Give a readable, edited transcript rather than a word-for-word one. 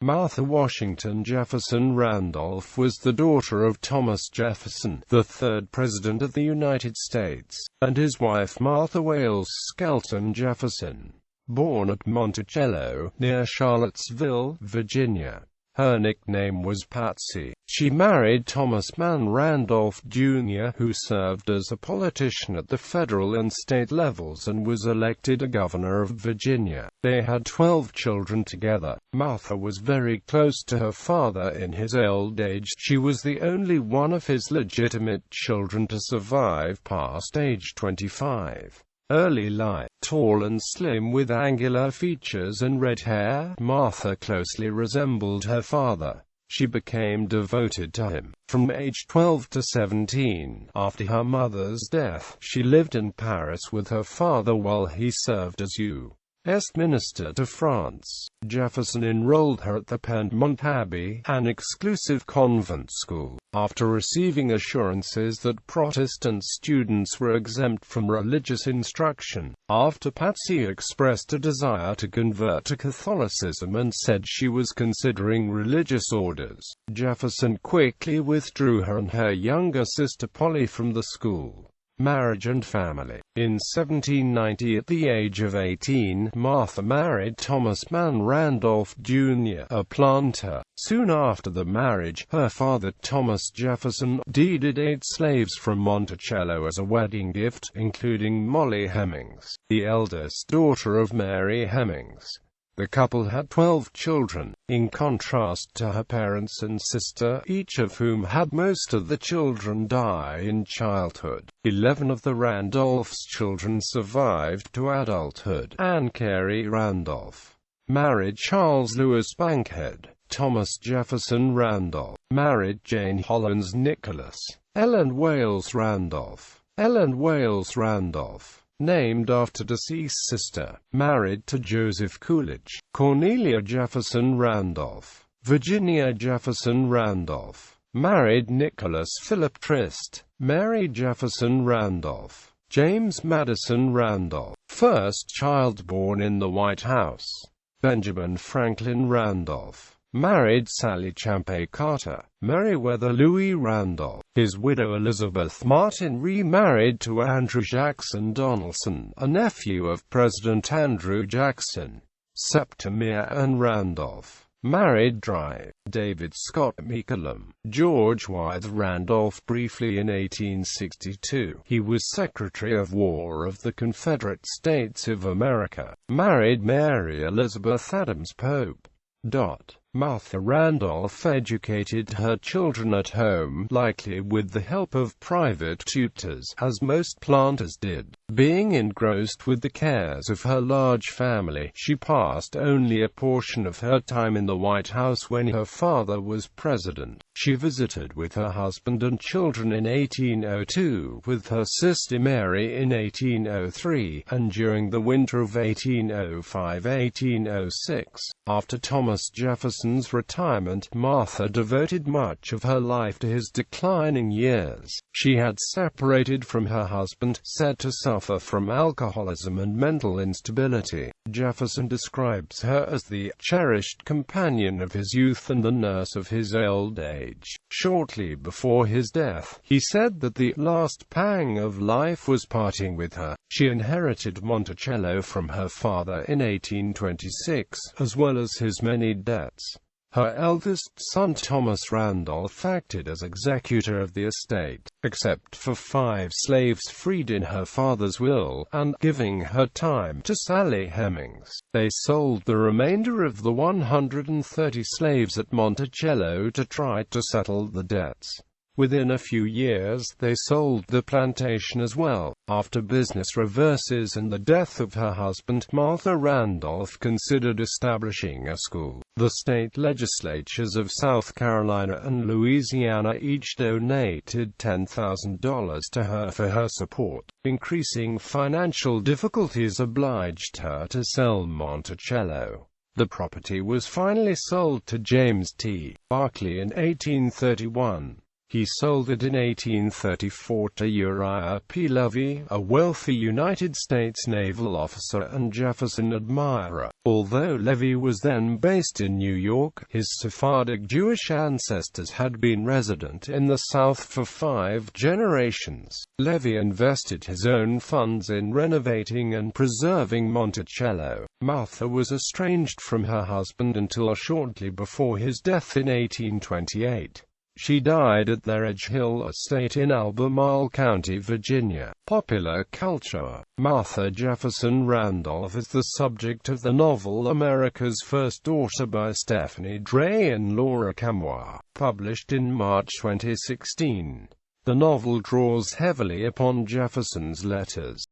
Martha Washington Jefferson Randolph was the daughter of Thomas Jefferson, the third President of the United States, and his wife Martha Wayles Skelton Jefferson.Born at Monticello, near Charlottesville, Virginia. Her nickname was Patsy. She married Thomas Mann Randolph, Jr., who served as a politician at the federal and state levels and was elected a governor of Virginia. They had 12 children together. Martha was very close to her father in his old age. She was the only one of his legitimate children to survive past age 25. Early life. Tall and slim with angular features and red hair, Martha closely resembled her father. She became devoted to him. From age 12 to 17, after her mother's death, she lived in Paris with her father while he served as U.S. Minister to France. Jefferson enrolled her at the Penmont Abbey, an exclusive convent school, after receiving assurances that Protestant students were exempt from religious instruction. After Patsy expressed a desire to convert to Catholicism and said she was considering religious orders, Jefferson quickly withdrew her and her younger sister Polly from the school. Marriage and family. In 1790, at the age of 18, Martha married Thomas Mann Randolph, Jr., a planter. Soon after the marriage, her father Thomas Jefferson deeded 8 slaves from Monticello as a wedding gift, including Molly Hemings, the eldest daughter of Mary Hemings. The couple had 12 children, in contrast to her parents and sister, each of whom had most of the children die in childhood. 11 of the Randolphs' children survived to adulthood. Anne Carey Randolph married Charles Lewis Bankhead. Thomas Jefferson Randolph married Jane Hollins Nicholas. Ellen Wayles Randolph named after deceased sister, married to Joseph Coolidge. Cornelia Jefferson Randolph. Virginia Jefferson Randolph married Nicholas Philip Trist. Mary Jefferson Randolph. James Madison Randolph, first child born in the White House. Benjamin Franklin Randolph married Sally Champey Carter. Meriwether Louis Randolph. His widow Elizabeth Martin remarried to Andrew Jackson Donaldson, a nephew of President Andrew Jackson. Septimia Ann Randolph married Dry. David Scott McCallum. George Wythe Randolph. Briefly in 1862, he was Secretary of War of the Confederate States of America. Married Mary Elizabeth Adams Pope. Martha Randolph educated her children at home, likely with the help of private tutors, as most planters did. Being engrossed with the cares of her large family, she passed only a portion of her time in the White House when her father was president. She visited with her husband and children in 1802, with her sister Mary in 1803, and during the winter of 1805-1806. After Thomas Jefferson's retirement, Martha devoted much of her life to his declining years. She had separated from her husband, said to suffer from alcoholism and mental instability. Jefferson describes her as the cherished companion of his youth and the nurse of his old age. Shortly before his death, he said that the last pang of life was parting with her. She inherited Monticello from her father in 1826, as well as his many debts. Her eldest son Thomas Randolph acted as executor of the estate, except for 5 slaves freed in her father's will, and giving her time to Sally Hemings. They sold the remainder of the 130 slaves at Monticello to try to settle the debts. Within a few years, they sold the plantation as well. After business reverses and the death of her husband, Martha Randolph considered establishing a school. The state legislatures of South Carolina and Louisiana each donated $10,000 to her for her support. Increasing financial difficulties obliged her to sell Monticello. The property was finally sold to James T. Barclay in 1831. He sold it in 1834 to Uriah P. Levy, a wealthy United States naval officer and Jefferson admirer. Although Levy was then based in New York, his Sephardic Jewish ancestors had been resident in the South for 5 generations. Levy invested his own funds in renovating and preserving Monticello. Martha was estranged from her husband until shortly before his death in 1828. She died at their Edge Hill estate in Albemarle County, Virginia. Popular culture. Martha Jefferson Randolph is the subject of the novel America's First Daughter by Stephanie Dray and Laura Camois, published in March 2016. The novel draws heavily upon Jefferson's letters,